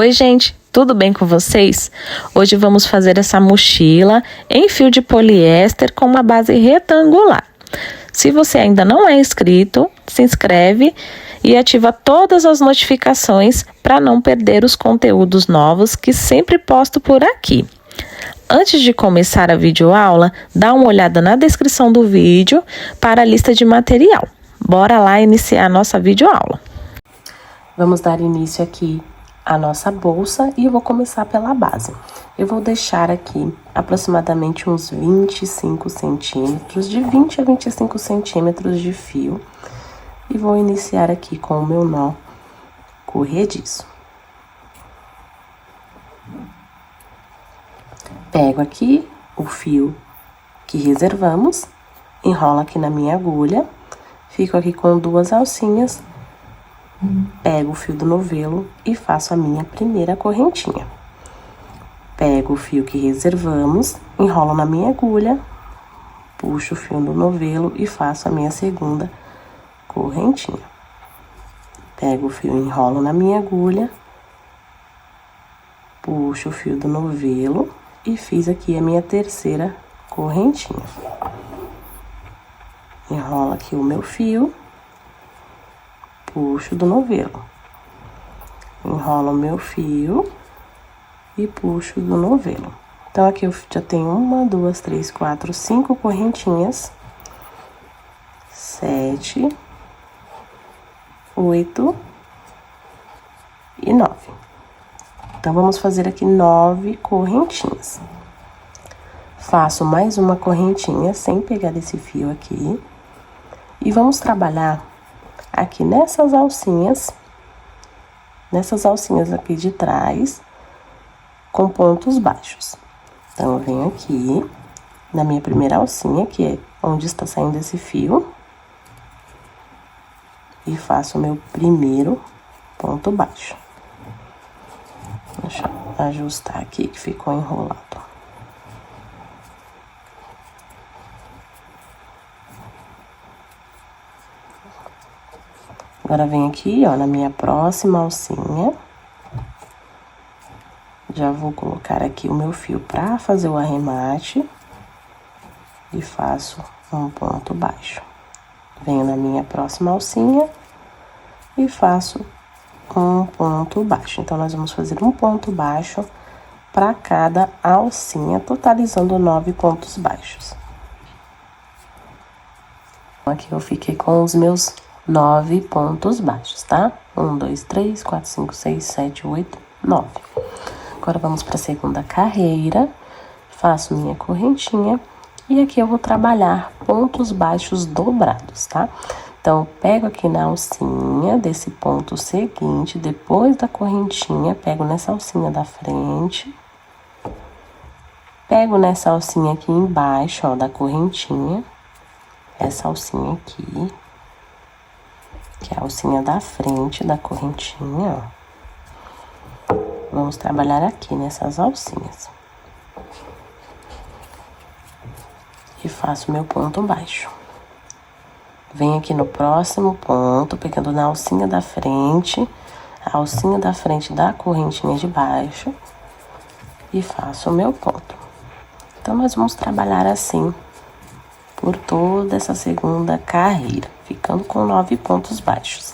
Oi, gente, tudo bem com vocês? Hoje vamos fazer essa mochila em fio de poliéster com uma base retangular. Se você ainda não é inscrito, se inscreve e ativa todas as notificações para não perder os conteúdos novos que sempre posto por aqui. Antes de começar a videoaula, dá uma olhada na descrição do vídeo para a lista de material. Bora lá iniciar a nossa videoaula. Vamos dar início aqui à nossa bolsa e eu vou começar pela base. Eu vou deixar aqui aproximadamente uns 25 centímetros, de 20 a 25 centímetros de fio. E vou iniciar aqui com o meu nó corrediço. Pego aqui o fio que reservamos, enrolo aqui na minha agulha, fico aqui com duas alcinhas, pego o fio do novelo e faço a minha primeira correntinha. Pego o fio que reservamos, enrolo na minha agulha, puxo o fio do novelo e faço a minha segunda correntinha. Pego o fio, enrolo na minha agulha, puxo o fio do novelo e fiz aqui a minha terceira correntinha. Enrolo aqui o meu fio, puxo do novelo. Enrolo o meu fio e puxo do novelo. Então, aqui eu já tenho 1, 2, 3, 4, 5 correntinhas. 7, 8 e 9. Então, vamos fazer aqui 9 correntinhas. Faço mais uma correntinha sem pegar esse fio aqui. E vamos trabalhar aqui nessas alcinhas aqui de trás, com pontos baixos. Então, eu venho aqui na minha primeira alcinha, que é onde está saindo esse fio, e faço o meu primeiro ponto baixo. Deixa eu ajustar aqui, que ficou enrolado. Agora, venho aqui, ó, na minha próxima alcinha. Já vou colocar aqui o meu fio pra fazer o arremate. E faço um ponto baixo. Venho na minha próxima alcinha e faço um ponto baixo. Então, nós vamos fazer um ponto baixo para cada alcinha, totalizando 9 pontos baixos. Aqui eu fiquei com os meus 9 pontos baixos, tá? 1, 2, 3, 4, 5, 6, 7, 8, 9. Agora, vamos para a segunda carreira. Faço minha correntinha e aqui eu vou trabalhar pontos baixos dobrados, tá? Então, eu pego aqui na alcinha desse ponto seguinte, depois da correntinha, pego nessa alcinha da frente, pego nessa alcinha aqui embaixo, ó, da correntinha, essa alcinha aqui, que é a alcinha da frente da correntinha, ó. Vamos trabalhar aqui nessas alcinhas. E faço meu ponto baixo. Venho aqui no próximo ponto, pegando na alcinha da frente, a alcinha da frente da correntinha de baixo, e faço o meu ponto. Então, nós vamos trabalhar assim por toda essa segunda carreira, ficando com 9 pontos baixos.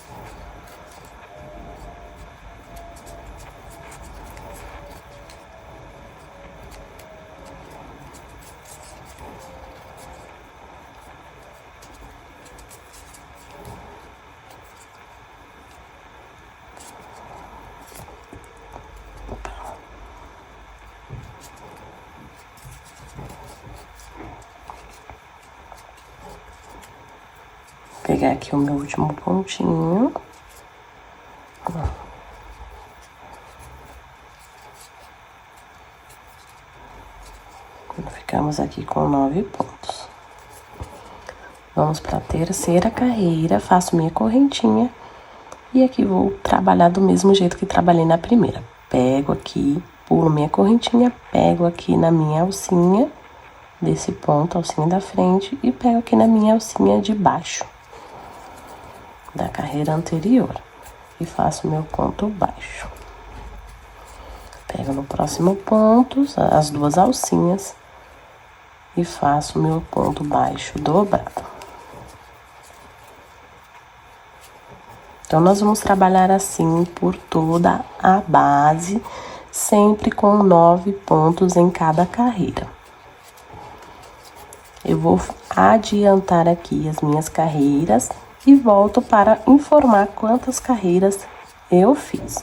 Vou pegar aqui o meu último pontinho. Ficamos aqui com 9 pontos. Vamos para a terceira carreira, faço minha correntinha e aqui vou trabalhar do mesmo jeito que trabalhei na primeira. Pego aqui, pulo minha correntinha, pego aqui na minha alcinha desse ponto, alcinha da frente, e pego aqui na minha alcinha de baixo da carreira anterior e faço meu ponto baixo. Pego no próximo ponto as duas alcinhas e faço o meu ponto baixo dobrado. Então, nós vamos trabalhar assim por toda a base, sempre com 9 pontos em cada carreira. Eu vou adiantar aqui as minhas carreiras e volto para informar quantas carreiras eu fiz.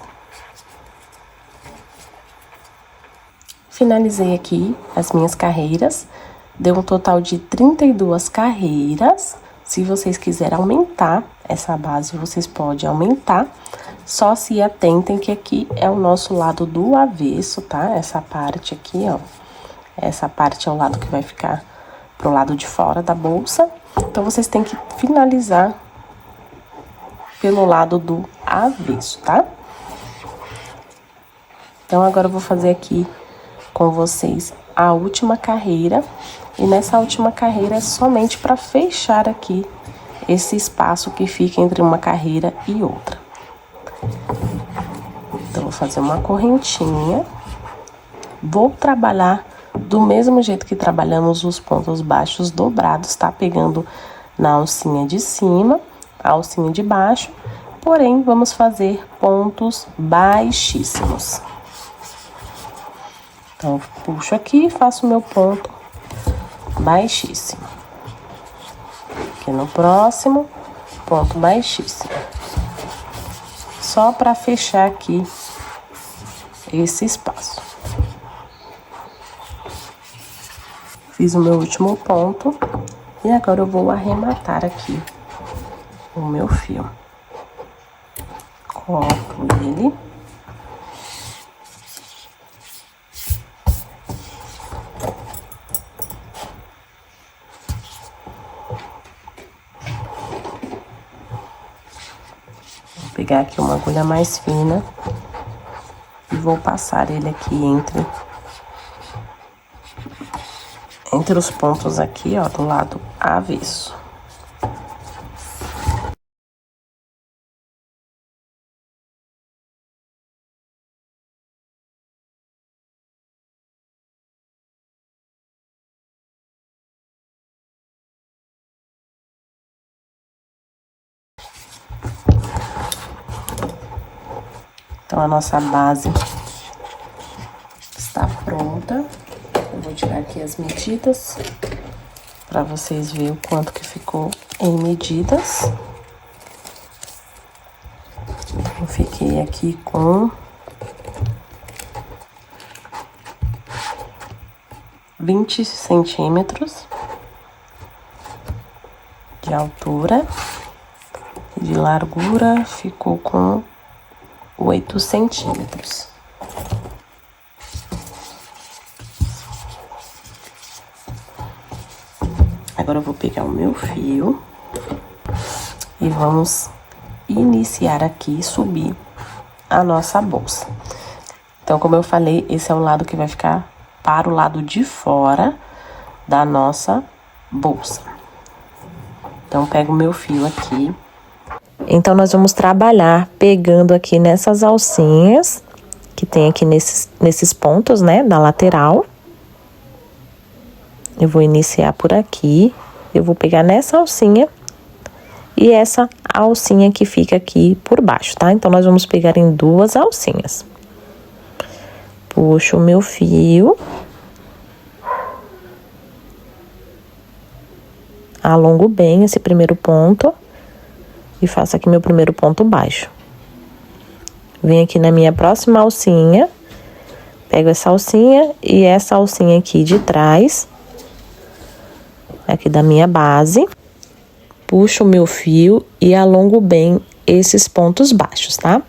Finalizei aqui as minhas carreiras, deu um total de 32 carreiras. Se vocês quiserem aumentar essa base, vocês podem aumentar. Só se atentem que aqui é o nosso lado do avesso, tá? Essa parte aqui, ó. Essa parte é o lado que vai ficar pro lado de fora da bolsa. Então, vocês têm que finalizar pelo lado do avesso, tá? Então, agora eu vou fazer aqui com vocês a última carreira. E nessa última carreira é somente para fechar aqui esse espaço que fica entre uma carreira e outra. Então, vou fazer uma correntinha. Vou trabalhar do mesmo jeito que trabalhamos os pontos baixos dobrados, tá? Pegando na alcinha de cima, a alcinha de baixo. Porém, vamos fazer pontos baixíssimos. Então, puxo aqui e faço o meu ponto baixíssimo. Aqui no próximo, ponto baixíssimo. Só para fechar aqui esse espaço. Fiz o meu último ponto e agora eu vou arrematar aqui o meu fio. Corto ele. Vou pegar aqui uma agulha mais fina e vou passar ele aqui entre os pontos aqui, ó, do lado avesso. Então, a nossa base está pronta. Eu vou tirar aqui as medidas para vocês verem o quanto que ficou em medidas. Eu fiquei aqui com 20 centímetros de altura e de largura ficou com 8 centímetros. Agora eu vou pegar o meu fio e vamos iniciar aqui, subir a nossa bolsa. Então, como eu falei, esse é o lado que vai ficar para o lado de fora da nossa bolsa. Então, pego o meu fio aqui. Então, nós vamos trabalhar pegando aqui nessas alcinhas, que tem aqui nesses pontos, né, da lateral. Eu vou iniciar por aqui, eu vou pegar nessa alcinha e essa alcinha que fica aqui por baixo, tá? Então, nós vamos pegar em duas alcinhas. Puxo o meu fio. Alongo bem esse primeiro ponto e faço aqui meu primeiro ponto baixo. Venho aqui na minha próxima alcinha, pego essa alcinha e essa alcinha aqui de trás, aqui da minha base, puxo o meu fio e alongo bem esses pontos baixos, tá?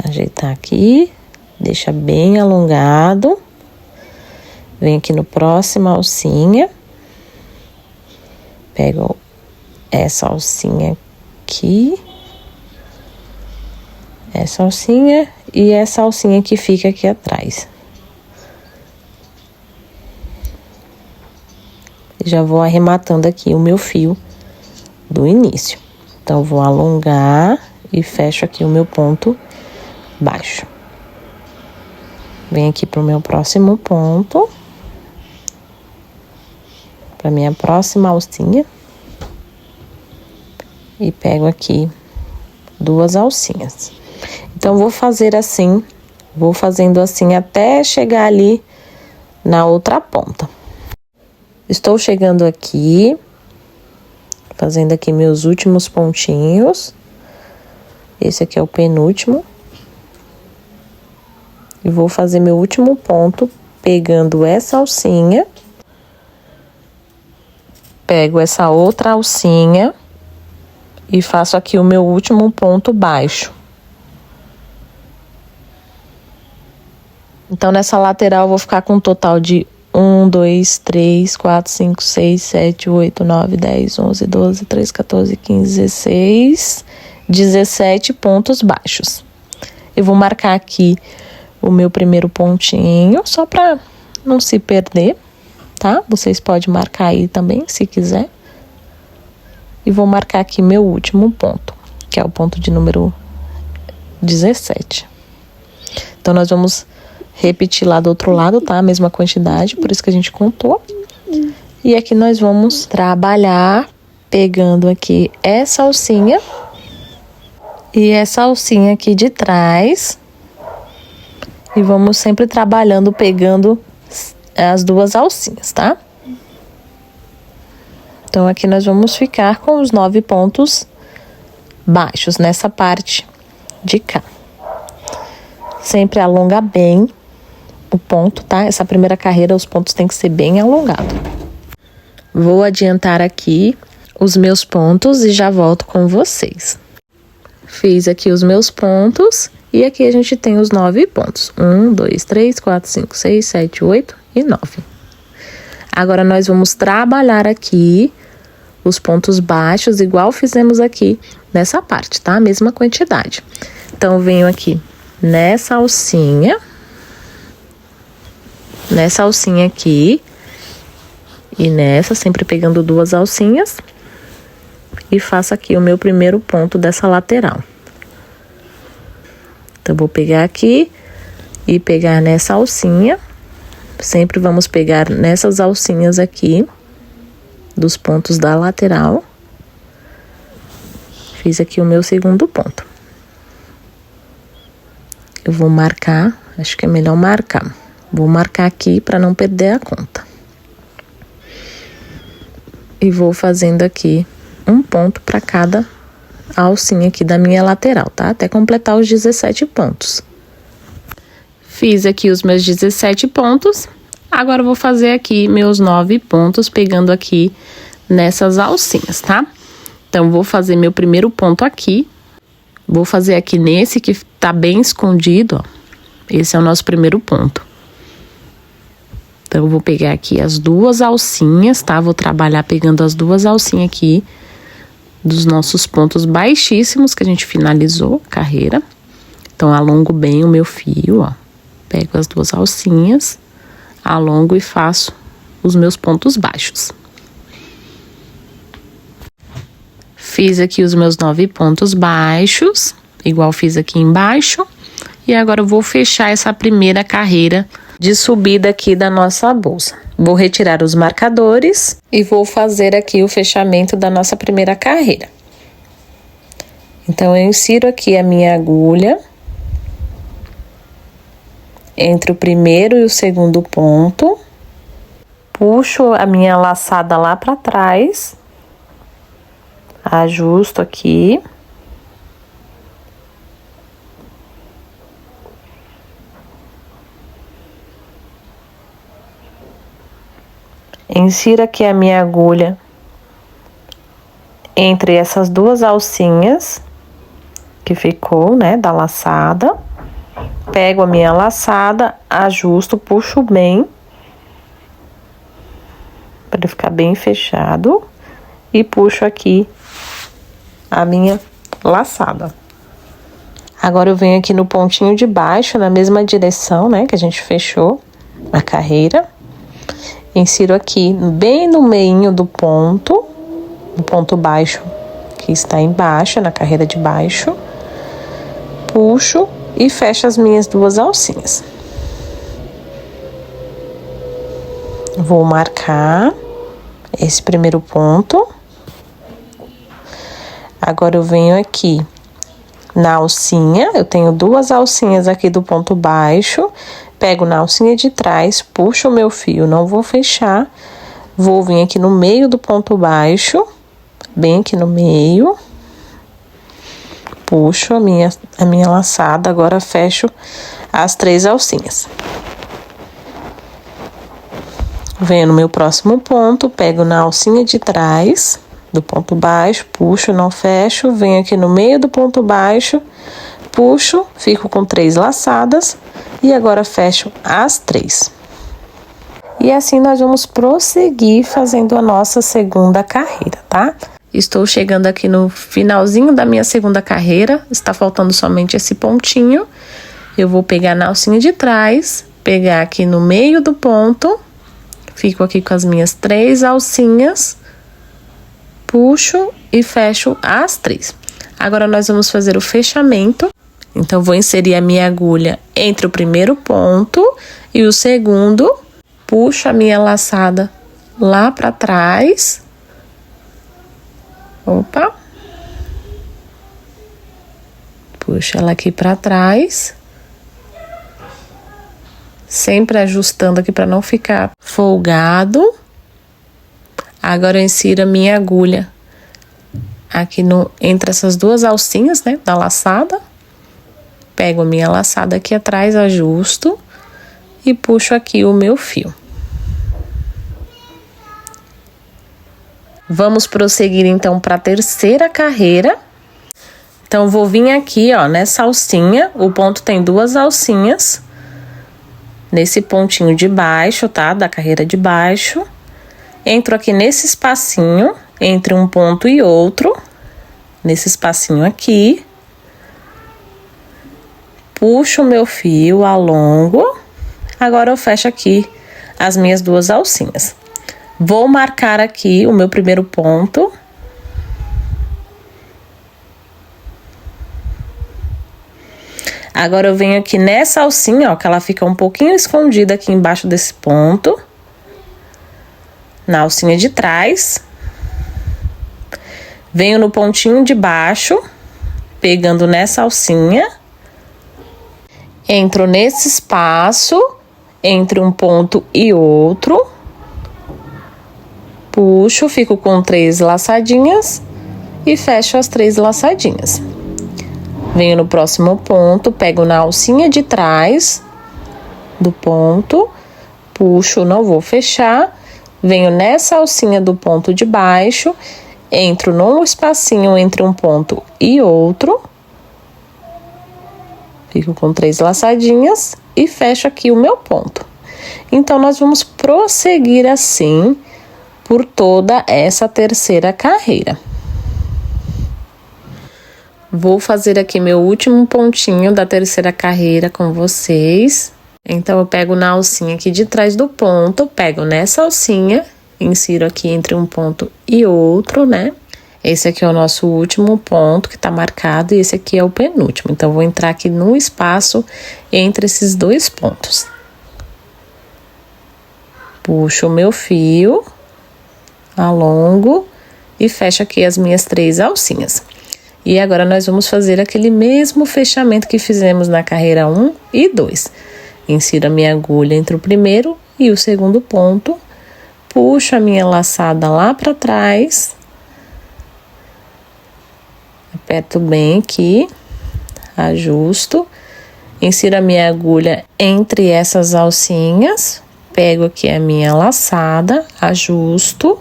Ajeitar aqui, deixa bem alongado. Venho aqui no próximo alcinha, pego essa alcinha aqui, essa alcinha e essa alcinha que fica aqui atrás. Já vou arrematando aqui o meu fio do início. Então, vou alongar e fecho aqui o meu ponto baixo. Venho aqui pro meu próximo ponto, pra minha próxima alcinha, e pego aqui 2 alcinhas. Então, vou fazer assim, vou fazendo assim até chegar ali na outra ponta. Estou chegando aqui, fazendo aqui meus últimos pontinhos. Esse aqui é o penúltimo. E vou fazer meu último ponto, pegando essa alcinha. Pego essa outra alcinha e faço aqui o meu último ponto baixo. Então, nessa lateral, eu vou ficar com um total de 1, 2, 3, 4, 5, 6, 7, 8, 9, 10, 11, 12, 13, 14, 15, 16, 17 pontos baixos. Eu vou marcar aqui o meu primeiro pontinho, só para não se perder, tá? Vocês podem marcar aí também, se quiser. E vou marcar aqui meu último ponto, que é o ponto de número 17. Então, nós vamos repetir lá do outro lado, tá? A mesma quantidade, por isso que a gente contou. E aqui nós vamos trabalhar pegando aqui essa alcinha e essa alcinha aqui de trás. E vamos sempre trabalhando, pegando as 2 alcinhas, tá? Então, aqui nós vamos ficar com os 9 pontos baixos nessa parte de cá. Sempre alonga bem o ponto, tá? Essa primeira carreira, os pontos tem que ser bem alongados. Vou adiantar aqui os meus pontos e já volto com vocês. Fiz aqui os meus pontos e aqui a gente tem os 9 pontos. 1, 2, 3, 4, 5, 6, 7, 8 e 9. Agora, nós vamos trabalhar aqui os pontos baixos, igual fizemos aqui nessa parte, tá? A mesma quantidade. Então, eu venho aqui nessa alcinha aqui e nessa, sempre pegando 2 alcinhas, e faço aqui o meu primeiro ponto dessa lateral. Então, vou pegar aqui e pegar nessa alcinha, sempre vamos pegar nessas alcinhas aqui, dos pontos da lateral. Fiz aqui o meu segundo ponto. Eu vou marcar, acho que é melhor marcar. Vou marcar aqui para não perder a conta. E vou fazendo aqui um ponto para cada alcinha aqui da minha lateral, tá? Até completar os 17 pontos. Fiz aqui os meus 17 pontos. Agora, eu vou fazer aqui meus 9 pontos, pegando aqui nessas alcinhas, tá? Então, vou fazer meu primeiro ponto aqui. Vou fazer aqui nesse que tá bem escondido, ó. Esse é o nosso primeiro ponto. Então, eu vou pegar aqui as 2 alcinhas, tá? Vou trabalhar pegando as 2 alcinhas aqui dos nossos pontos baixíssimos que a gente finalizou a carreira. Então, alongo bem o meu fio, ó. Pego as 2 alcinhas, alongo e faço os meus pontos baixos. Fiz aqui os meus 9 pontos baixos, igual fiz aqui embaixo. E agora eu vou fechar essa primeira carreira de subida aqui da nossa bolsa. Vou retirar os marcadores e vou fazer aqui o fechamento da nossa primeira carreira. Então, eu insiro aqui a minha agulha entre o primeiro e o segundo ponto, puxo a minha laçada lá para trás, ajusto aqui. Insiro aqui a minha agulha entre essas 2 alcinhas que ficou, né, da laçada. Pego a minha laçada, ajusto, puxo bem, para ele ficar bem fechado, e puxo aqui a minha laçada. Agora, eu venho aqui no pontinho de baixo, na mesma direção, né, que a gente fechou a carreira. Insiro aqui bem no meinho do ponto baixo que está embaixo, na carreira de baixo. Puxo e fecho as minhas 2 alcinhas. Vou marcar esse primeiro ponto. Agora eu venho aqui na alcinha, eu tenho 2 alcinhas aqui do ponto baixo, pego na alcinha de trás, puxo o meu fio, não vou fechar, vou vir aqui no meio do ponto baixo, bem aqui no meio, puxo a minha laçada, agora fecho as 3 alcinhas. Venho no meu próximo ponto, pego na alcinha de trás do ponto baixo, puxo, não fecho, venho aqui no meio do ponto baixo, puxo, fico com 3 laçadas e agora fecho as 3. E assim nós vamos prosseguir fazendo a nossa segunda carreira, tá? Estou chegando aqui no finalzinho da minha segunda carreira, está faltando somente esse pontinho. Eu vou pegar na alcinha de trás, pegar aqui no meio do ponto, fico aqui com as minhas 3 alcinhas, puxo e fecho as 3. Agora, nós vamos fazer o fechamento. Então, vou inserir a minha agulha entre o primeiro ponto e o segundo. Puxo a minha laçada lá pra trás. Opa! Puxo ela aqui pra trás. Sempre ajustando aqui pra não ficar folgado. Agora, eu insiro a minha agulha aqui entre essas 2 alcinhas, né, da laçada. Pego a minha laçada aqui atrás, ajusto e puxo aqui o meu fio. Vamos prosseguir, então, para a terceira carreira. Então, vou vir aqui, ó, nessa alcinha, o ponto tem 2 alcinhas. Nesse pontinho de baixo, tá, da carreira de baixo. Entro aqui nesse espacinho, entre um ponto e outro, nesse espacinho aqui. Puxo o meu fio, alongo. Agora, eu fecho aqui as minhas 2 alcinhas. Vou marcar aqui o meu primeiro ponto. Agora, eu venho aqui nessa alcinha, ó, que ela fica um pouquinho escondida aqui embaixo desse ponto. Na alcinha de trás. Venho no pontinho de baixo, pegando nessa alcinha. Entro nesse espaço, entre um ponto e outro. Puxo, fico com 3 laçadinhas e fecho as 3 laçadinhas. Venho no próximo ponto, pego na alcinha de trás do ponto, puxo, não vou fechar. Venho nessa alcinha do ponto de baixo, entro num espacinho entre um ponto e outro. Fico com 3 laçadinhas e fecho aqui o meu ponto. Então, nós vamos prosseguir assim por toda essa terceira carreira. Vou fazer aqui meu último pontinho da terceira carreira com vocês. Então, eu pego na alcinha aqui de trás do ponto, pego nessa alcinha, insiro aqui entre um ponto e outro, né? Esse aqui é o nosso último ponto que tá marcado e esse aqui é o penúltimo. Então, vou entrar aqui no espaço entre esses 2 pontos. Puxo o meu fio, alongo e fecho aqui as minhas 3 alcinhas. E agora, nós vamos fazer aquele mesmo fechamento que fizemos na carreira 1 e 2. Insiro a minha agulha entre o primeiro e o segundo ponto, puxo a minha laçada lá para trás, aperto bem aqui, ajusto, insiro a minha agulha entre essas alcinhas, pego aqui a minha laçada, ajusto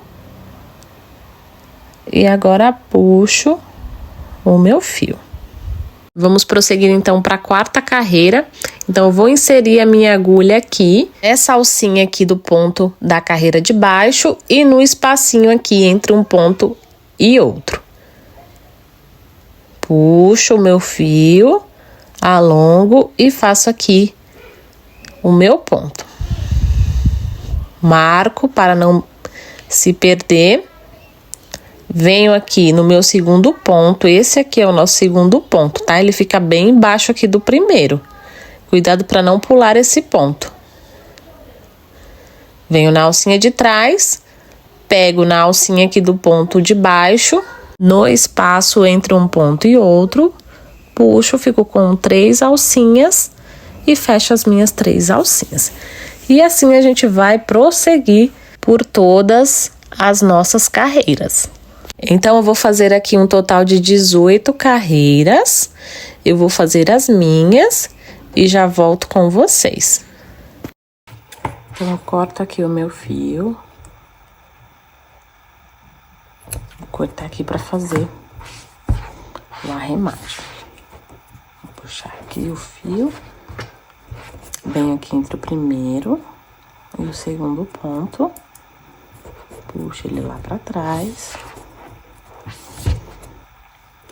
e agora puxo o meu fio. Vamos prosseguir então para a quarta carreira. Então, eu vou inserir a minha agulha aqui, essa alcinha aqui do ponto da carreira de baixo e no espacinho aqui entre um ponto e outro. Puxo o meu fio, alongo e faço aqui o meu ponto. Marco para não se perder. Venho aqui no meu segundo ponto, esse aqui é o nosso segundo ponto, tá? Ele fica bem embaixo aqui do primeiro. Cuidado para não pular esse ponto. Venho na alcinha de trás, pego na alcinha aqui do ponto de baixo, no espaço entre um ponto e outro, puxo, fico com 3 alcinhas e fecho as minhas 3 alcinhas. E assim a gente vai prosseguir por todas as nossas carreiras. Então, eu vou fazer aqui um total de 18 carreiras. Eu vou fazer as minhas e já volto com vocês. Então, eu corto aqui o meu fio. Vou cortar aqui para fazer o arremate. Vou puxar aqui o fio. Bem aqui entre o primeiro e o segundo ponto. Puxo ele lá para trás.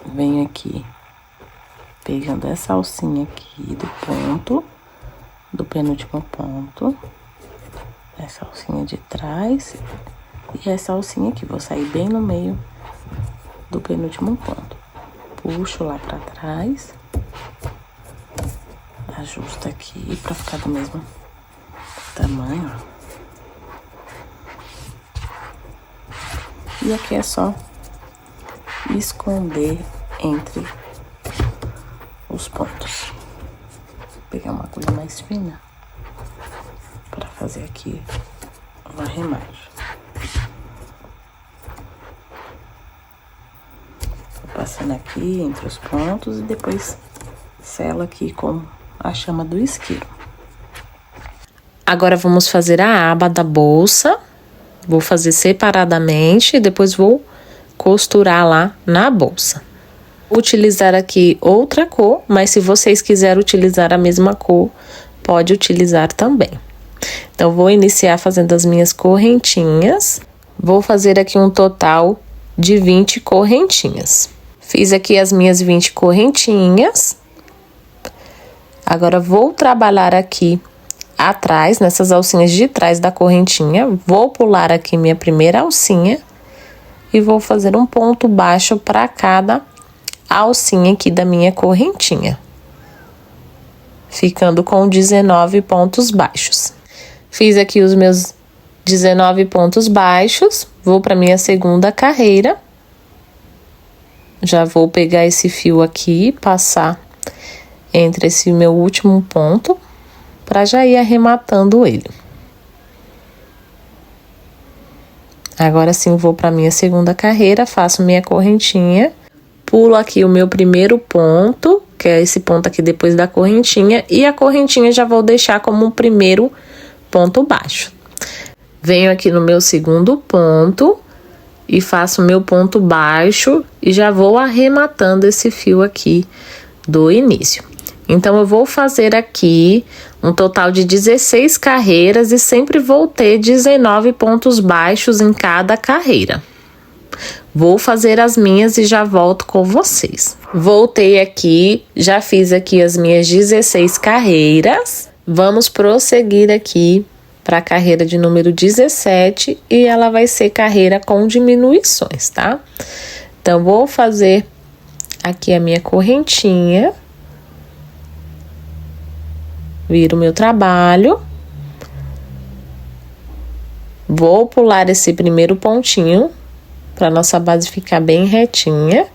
Venho aqui, pegando essa alcinha aqui do ponto, do penúltimo ponto, essa alcinha de trás e essa alcinha aqui. Vou sair bem no meio do penúltimo ponto. Puxo lá pra trás, ajusto aqui pra ficar do mesmo tamanho. E aqui é só esconder entre os pontos. Vou pegar uma agulha mais fina para fazer aqui o arremate. Vou passando aqui entre os pontos e depois selo aqui com a chama do isqueiro. Agora vamos fazer a aba da bolsa. Vou fazer separadamente e depois vou costurar lá na bolsa. Vou utilizar aqui outra cor, mas se vocês quiserem utilizar a mesma cor, pode utilizar também. Então, vou iniciar fazendo as minhas correntinhas. Vou fazer aqui um total de 20 correntinhas. Fiz aqui as minhas 20 correntinhas. Agora, vou trabalhar aqui atrás, nessas alcinhas de trás da correntinha. Vou pular aqui minha primeira alcinha. E vou fazer um ponto baixo para cada alcinha aqui da minha correntinha. Ficando com 19 pontos baixos. Fiz aqui os meus 19 pontos baixos. Vou para minha segunda carreira. Já vou pegar esse fio aqui e passar entre esse meu último ponto, para já ir arrematando ele. Agora sim, vou para minha segunda carreira, faço minha correntinha, pulo aqui o meu primeiro ponto, que é esse ponto aqui depois da correntinha, e a correntinha já vou deixar como um primeiro ponto baixo. Venho aqui no meu segundo ponto e faço meu ponto baixo e já vou arrematando esse fio aqui do início. Então, eu vou fazer aqui um total de 16 carreiras e sempre vou ter 19 pontos baixos em cada carreira. Vou fazer as minhas e já volto com vocês. Voltei aqui, já fiz aqui as minhas 16 carreiras. Vamos prosseguir aqui para a carreira de número 17 e ela vai ser carreira com diminuições, tá? Então, vou fazer aqui a minha correntinha. Viro o meu trabalho. Vou pular esse primeiro pontinho para nossa base ficar bem retinha.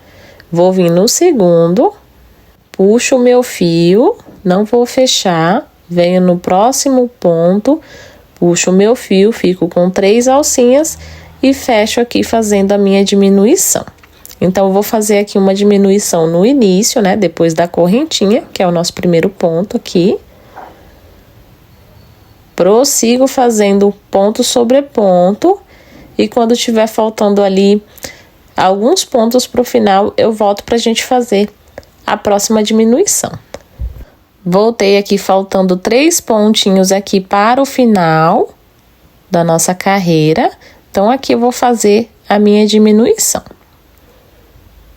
Vou vir no segundo, puxo o meu fio, não vou fechar, venho no próximo ponto, puxo o meu fio, fico com 3 alcinhas e fecho aqui fazendo a minha diminuição. Então, eu vou fazer aqui uma diminuição no início, né, depois da correntinha, que é o nosso primeiro ponto aqui. Prossigo fazendo ponto sobre ponto e quando tiver faltando ali alguns pontos para o final, eu volto para a gente fazer a próxima diminuição. Voltei aqui faltando 3 pontinhos aqui para o final da nossa carreira. Então, aqui eu vou fazer a minha diminuição.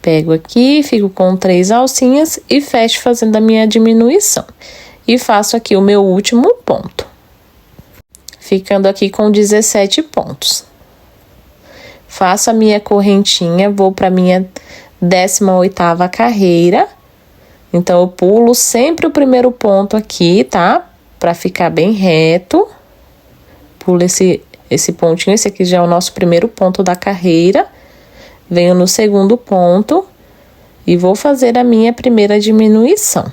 Pego aqui, fico com 3 alcinhas e fecho fazendo a minha diminuição. E faço aqui o meu último ponto. Ficando aqui com 17 pontos. Faço a minha correntinha, vou para minha 18ª carreira. Então, eu pulo sempre o primeiro ponto aqui, tá? Para ficar bem reto. Pulo esse pontinho, esse aqui já é o nosso primeiro ponto da carreira. Venho no segundo ponto e vou fazer a minha primeira diminuição.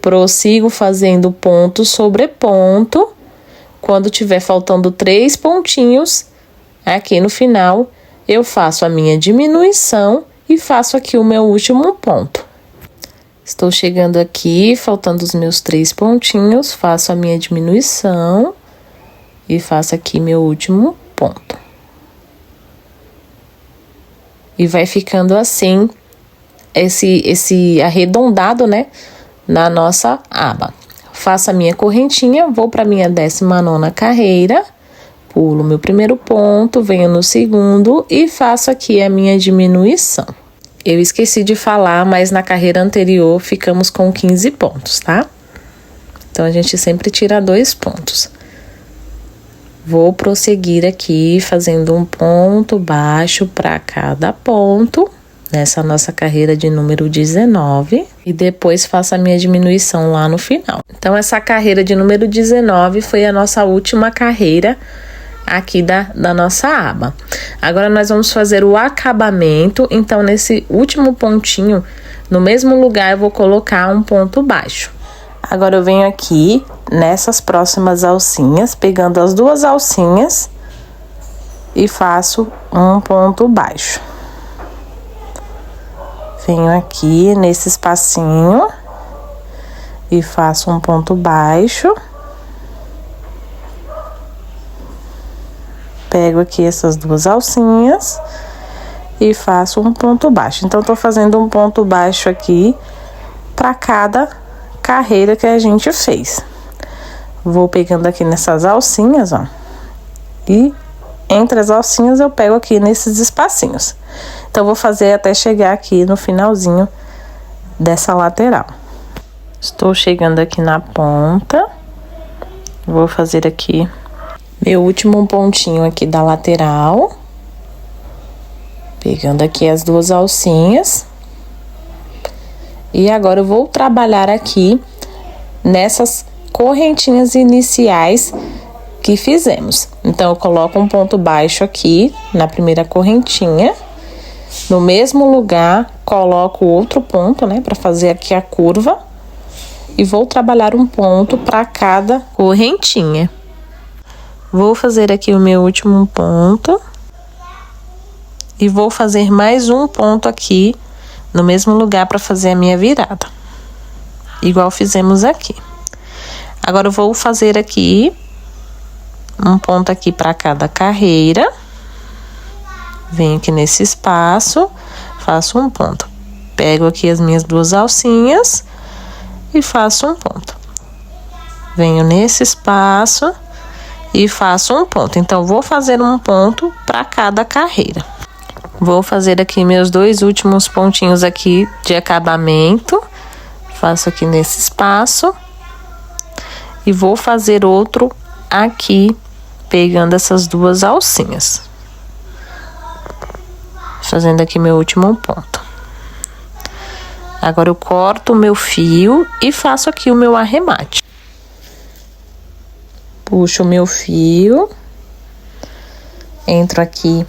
Prossigo fazendo ponto sobre ponto. Quando tiver faltando 3 pontinhos, aqui no final, eu faço a minha diminuição e faço aqui o meu último ponto. Estou chegando aqui, faltando os meus 3 pontinhos, faço a minha diminuição e faço aqui meu último ponto. E vai ficando assim, esse arredondado, né, na nossa aba. Faço a minha correntinha, vou para minha 19ª carreira, pulo meu primeiro ponto, venho no segundo e faço aqui a minha diminuição. Eu esqueci de falar, mas na carreira anterior ficamos com 15 pontos, tá? Então, a gente sempre tira 2 pontos. Vou prosseguir aqui fazendo um ponto baixo para cada ponto, nessa nossa carreira de número 19. E depois faço a minha diminuição lá no final. Então, essa carreira de número 19 foi a nossa última carreira aqui da nossa aba. Agora, nós vamos fazer o acabamento. Então, nesse último pontinho, no mesmo lugar, eu vou colocar um ponto baixo. Agora, eu venho aqui nessas próximas alcinhas, pegando as 2 alcinhas e faço um ponto baixo. Venho aqui nesse espacinho e faço um ponto baixo. Pego aqui essas 2 alcinhas e faço um ponto baixo. Então, tô fazendo um ponto baixo aqui para cada carreira que a gente fez. Vou pegando aqui nessas alcinhas, ó. E entre as alcinhas eu pego aqui nesses espacinhos. Então, vou fazer até chegar aqui no finalzinho dessa lateral. Estou chegando aqui na ponta. Vou fazer aqui meu último pontinho aqui da lateral. Pegando aqui as 2 alcinhas. E agora eu vou trabalhar aqui nessas correntinhas iniciais que fizemos. Então, eu coloco um ponto baixo aqui na primeira correntinha. No mesmo lugar, coloco outro ponto, né, para fazer aqui a curva. E vou trabalhar um ponto para cada correntinha. Vou fazer aqui o meu último ponto. E vou fazer mais um ponto aqui no mesmo lugar para fazer a minha virada. Igual fizemos aqui. Agora, eu vou fazer aqui um ponto aqui para cada carreira. Venho aqui nesse espaço, faço um ponto. Pego aqui as minhas 2 alcinhas e faço um ponto. Venho nesse espaço e faço um ponto. Então, vou fazer um ponto para cada carreira. Vou fazer aqui meus 2 últimos pontinhos aqui de acabamento. Faço aqui nesse espaço. E vou fazer outro aqui, pegando essas 2 alcinhas. Fazendo aqui meu último ponto. Agora, eu corto o meu fio e faço aqui o meu arremate. Puxo o meu fio. Entro aqui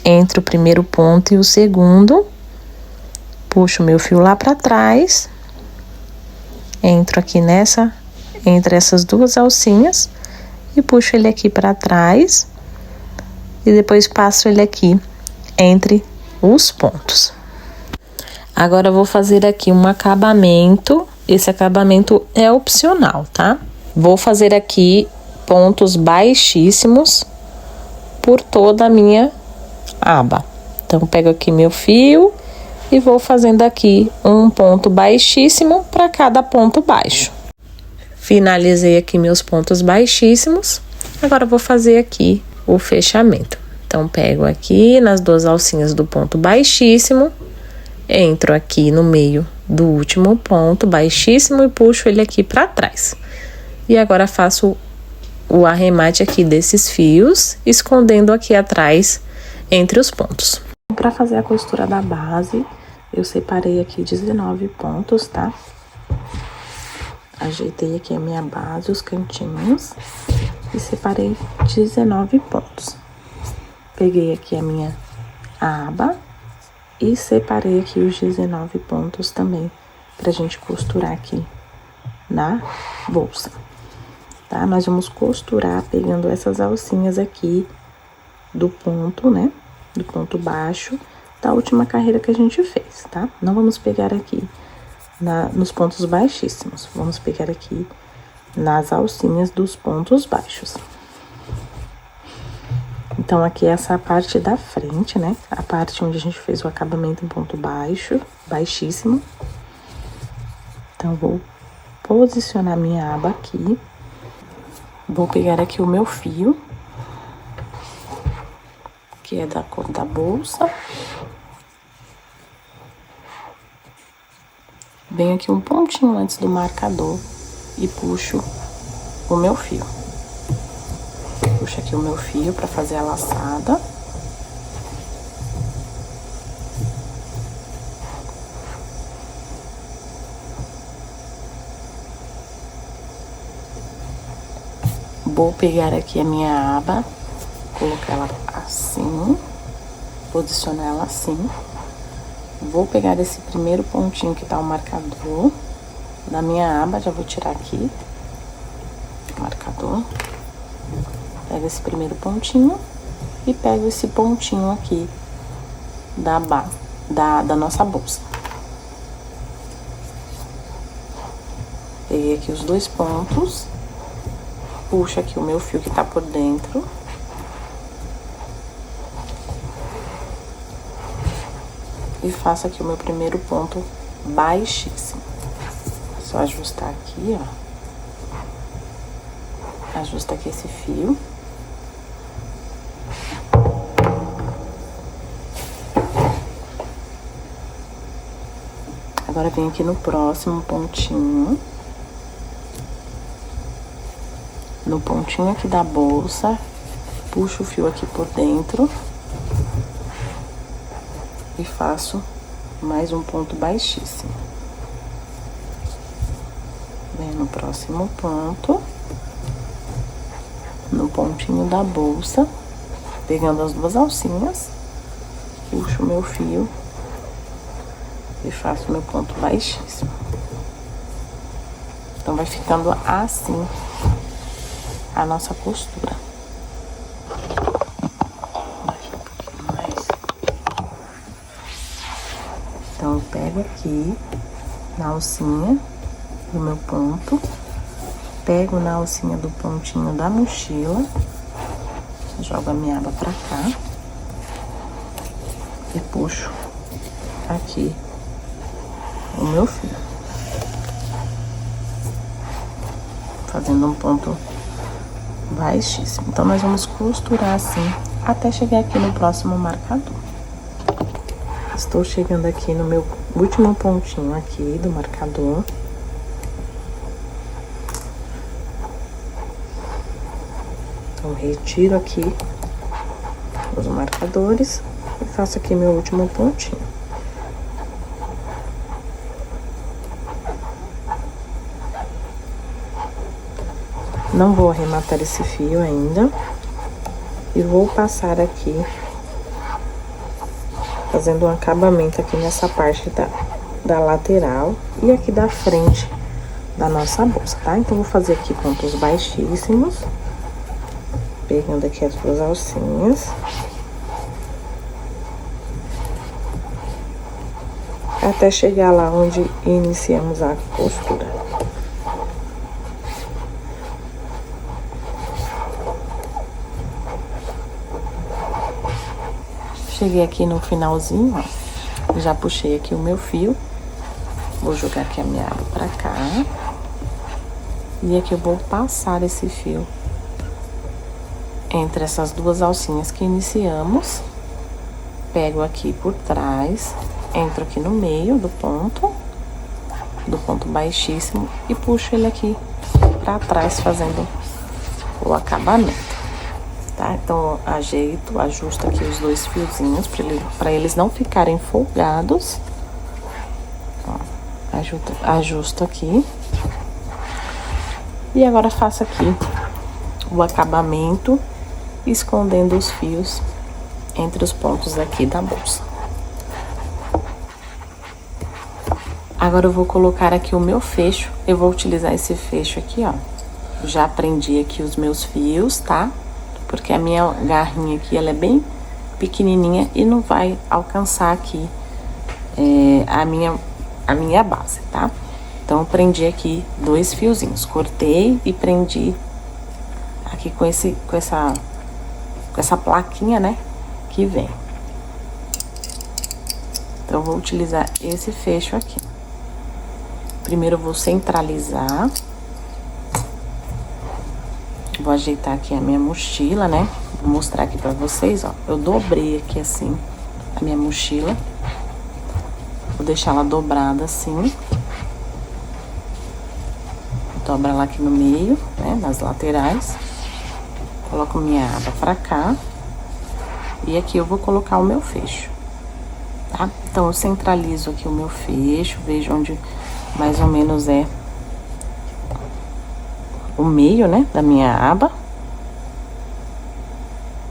entre o primeiro ponto e o segundo. Puxo o meu fio lá para trás. Entro aqui entre essas 2 alcinhas e puxo ele aqui para trás. E depois passo ele aqui entre os pontos. Agora, eu vou fazer aqui um acabamento. Esse acabamento é opcional, tá? Vou fazer aqui pontos baixíssimos por toda a minha aba. Então, pego aqui meu fio e vou fazendo aqui um ponto baixíssimo para cada ponto baixo. Finalizei aqui meus pontos baixíssimos. Agora, eu vou fazer aqui o fechamento. Então, pego aqui nas 2 alcinhas do ponto baixíssimo, entro aqui no meio do último ponto baixíssimo e puxo ele aqui para trás. E agora, faço o arremate aqui desses fios, escondendo aqui atrás entre os pontos. Para fazer a costura da base, eu separei aqui 19 pontos, tá? ajeitei aqui a minha base, os cantinhos, e separei 19 pontos. Peguei aqui a minha aba e separei aqui os 19 pontos também, pra gente costurar aqui na bolsa, tá? Nós vamos costurar pegando essas alcinhas aqui do ponto, né? Do ponto baixo da última carreira que a gente fez, tá? Não vamos pegar aqui nos pontos baixíssimos, vamos pegar aqui nas alcinhas dos pontos baixos. Então, aqui essa parte da frente, né? A parte onde a gente fez o acabamento em ponto baixo, baixíssimo. Então, vou posicionar minha aba aqui. Vou pegar aqui o meu fio, que é da cor da bolsa. Venho aqui um pontinho antes do marcador e puxo o meu fio. Puxo aqui o meu fio para fazer a laçada. Vou pegar aqui a minha aba, colocar ela assim, posicionar ela assim. Vou pegar esse primeiro pontinho que tá o marcador da minha aba, já vou tirar aqui o marcador. Pego esse primeiro pontinho e pego esse pontinho aqui da nossa bolsa. Peguei aqui os dois pontos, puxo aqui o meu fio que tá por dentro. E faço aqui o meu primeiro ponto baixíssimo. Só ajustar aqui, ó. Ajusta aqui esse fio. Agora venho aqui no próximo pontinho. No pontinho aqui da bolsa, puxo o fio aqui por dentro. E faço mais um ponto baixíssimo. Venho no próximo ponto, no pontinho da bolsa, pegando as duas alcinhas, puxo o meu fio e faço meu ponto baixíssimo. Então, vai ficando assim a nossa costura. Então, eu pego aqui na alcinha do meu ponto, pego na alcinha do pontinho da mochila, jogo a minha aba pra cá e puxo aqui o meu fio, fazendo um ponto baixíssimo. Então, nós vamos costurar assim até chegar aqui no próximo marcador. Estou chegando aqui no meu último pontinho aqui do marcador. Então, retiro aqui os marcadores e faço aqui meu último pontinho. Não vou arrematar esse fio ainda. E vou passar aqui fazendo um acabamento aqui nessa parte da lateral e aqui da frente da nossa bolsa, tá? Então, vou fazer aqui pontos baixíssimos, pegando aqui as duas alcinhas, até chegar lá onde iniciamos a costura. Cheguei aqui no finalzinho, ó, já puxei aqui o meu fio, vou jogar aqui a minha aba pra cá, e aqui eu vou passar esse fio entre essas duas alcinhas que iniciamos, pego aqui por trás, entro aqui no meio do ponto baixíssimo e puxo ele aqui pra trás, fazendo o acabamento. Tá? Então, ajusto aqui os dois fiozinhos para eles não ficarem folgados. Ó, ajusto aqui E agora faço aqui o acabamento, escondendo os fios entre os pontos aqui da bolsa. Agora eu vou colocar aqui o meu fecho. Eu vou utilizar esse fecho aqui, ó. Já prendi aqui os meus fios, tá? Porque a minha garrinha aqui, ela é bem pequenininha e não vai alcançar aqui a minha base, tá? Então, eu prendi aqui 2 fiozinhos. Cortei e prendi aqui com essa plaquinha, né? Que vem. Então, eu vou utilizar esse fecho aqui. Primeiro eu vou centralizar. Vou ajeitar aqui a minha mochila, né? Vou mostrar aqui pra vocês, ó. Eu dobrei aqui assim a minha mochila. Vou deixar ela dobrada assim. Dobra ela aqui no meio, né? Nas laterais. Coloco minha aba pra cá. E aqui eu vou colocar o meu fecho, tá? Então, eu centralizo aqui o meu fecho. Vejo onde mais ou menos é o meio, né, da minha aba.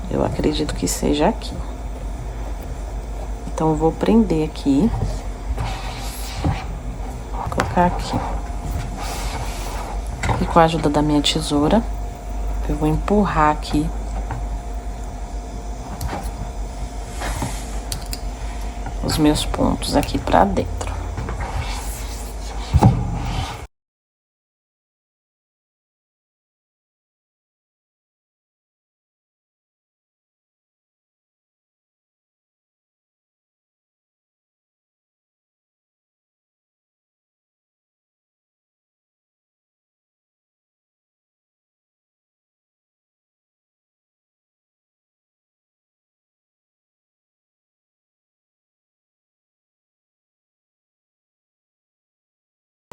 Eu acredito que seja aqui. Então, eu vou prender aqui. Vou colocar aqui. E com a ajuda da minha tesoura, eu vou empurrar aqui os meus pontos aqui pra dentro.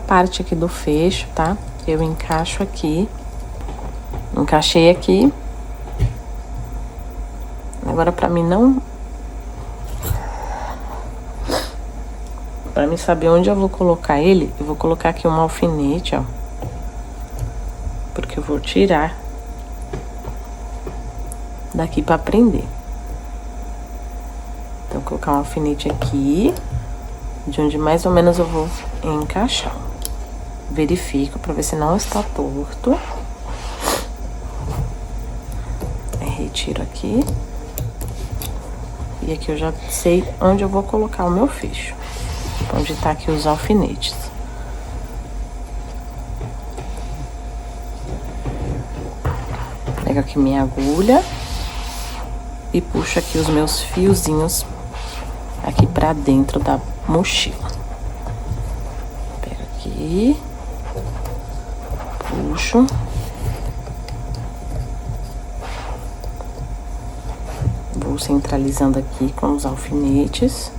Parte aqui do fecho, tá? Eu encaixo aqui. Encaixei aqui. Agora, pra mim não... Pra mim saber onde eu vou colocar ele, eu vou colocar aqui um alfinete, ó. Porque eu vou tirar daqui pra prender. Então, vou colocar um alfinete aqui, de onde mais ou menos eu vou encaixar. Verifico pra ver se não está torto. Retiro aqui. E aqui eu já sei onde eu vou colocar o meu fecho. Onde tá aqui os alfinetes. Pego aqui minha agulha. E puxo aqui os meus fiozinhos aqui pra dentro da mochila. Pego aqui. Puxo. Vou centralizando aqui com os alfinetes.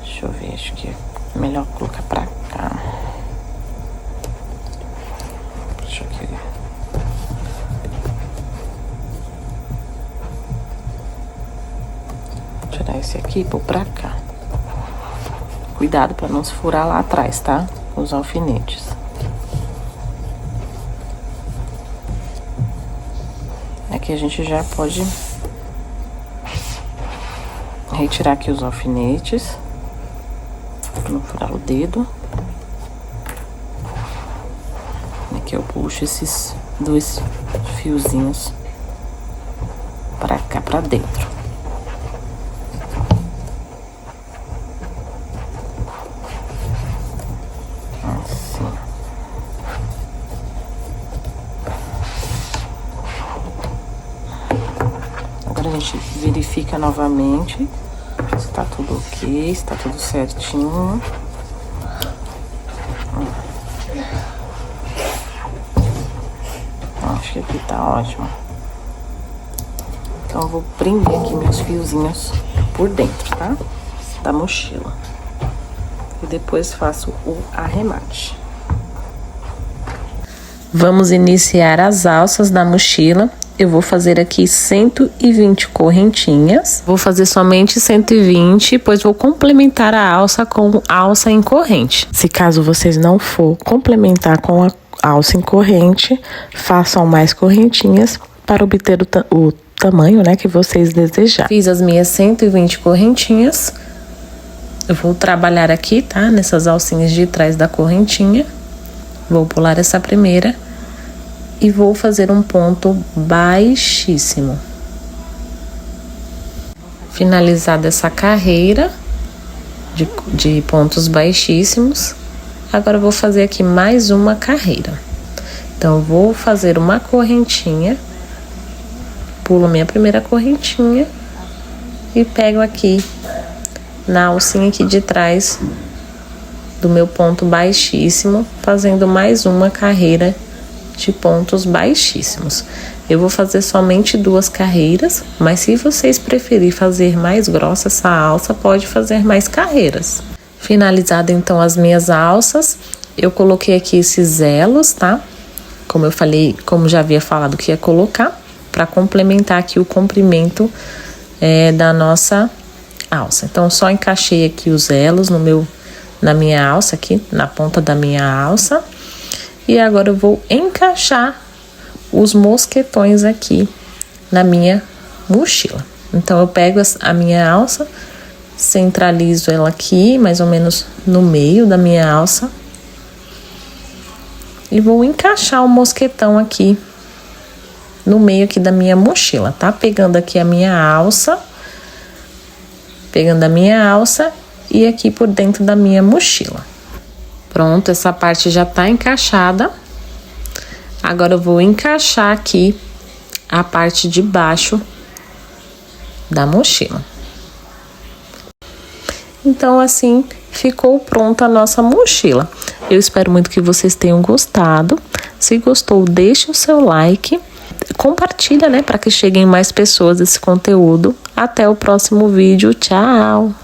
Deixa eu ver, acho que é melhor colocar pra cá. Deixa eu aqui. Tirar esse aqui e pôr pra cá. Cuidado pra não se furar lá atrás, tá? Os alfinetes. Aqui a gente já pode retirar aqui os alfinetes. Pra não furar o dedo. Aqui eu puxo esses 2 fiozinhos pra cá, pra dentro. Assim. Agora a gente verifica novamente se tá tudo ok, se tá tudo certinho. Acho que aqui tá ótimo. Então eu vou prender aqui meus fiozinhos por dentro, tá? Da mochila. E depois faço o arremate. Vamos iniciar as alças da mochila. Eu vou fazer aqui 120 correntinhas. Vou fazer somente 120, pois vou complementar a alça com alça em corrente. Se caso vocês não for complementar com a alça em corrente, façam mais correntinhas para obter o tamanho, né, que vocês desejarem. Fiz as minhas 120 correntinhas. Eu vou trabalhar aqui, tá? Nessas alcinhas de trás da correntinha. Vou pular essa primeira e vou fazer um ponto baixíssimo. Finalizada essa carreira de pontos baixíssimos, agora eu vou fazer aqui mais uma carreira. Então, eu vou fazer uma correntinha, pulo minha primeira correntinha e pego aqui na alcinha aqui de trás do meu ponto baixíssimo, fazendo mais uma carreira de pontos baixíssimos. Eu vou fazer somente 2 carreiras, mas se vocês preferirem fazer mais grossa essa alça, pode fazer mais carreiras. Finalizada então as minhas alças, eu coloquei aqui esses elos, tá? Como eu falei, como já havia falado que ia colocar, para complementar aqui o comprimento da nossa alça. Então, só encaixei aqui os elos na minha alça aqui, na ponta da minha alça. E agora eu vou encaixar os mosquetões aqui na minha mochila. Então, eu pego a minha alça, centralizo ela aqui, mais ou menos no meio da minha alça. E vou encaixar o mosquetão aqui no meio aqui da minha mochila, tá? Pegando aqui a minha alça, e aqui por dentro da minha mochila. Pronto, essa parte já tá encaixada. Agora eu vou encaixar aqui a parte de baixo da mochila. Então, assim, ficou pronta a nossa mochila. Eu espero muito que vocês tenham gostado. Se gostou, deixe o seu like. Compartilha, né, para que cheguem mais pessoas esse conteúdo. Até o próximo vídeo. Tchau!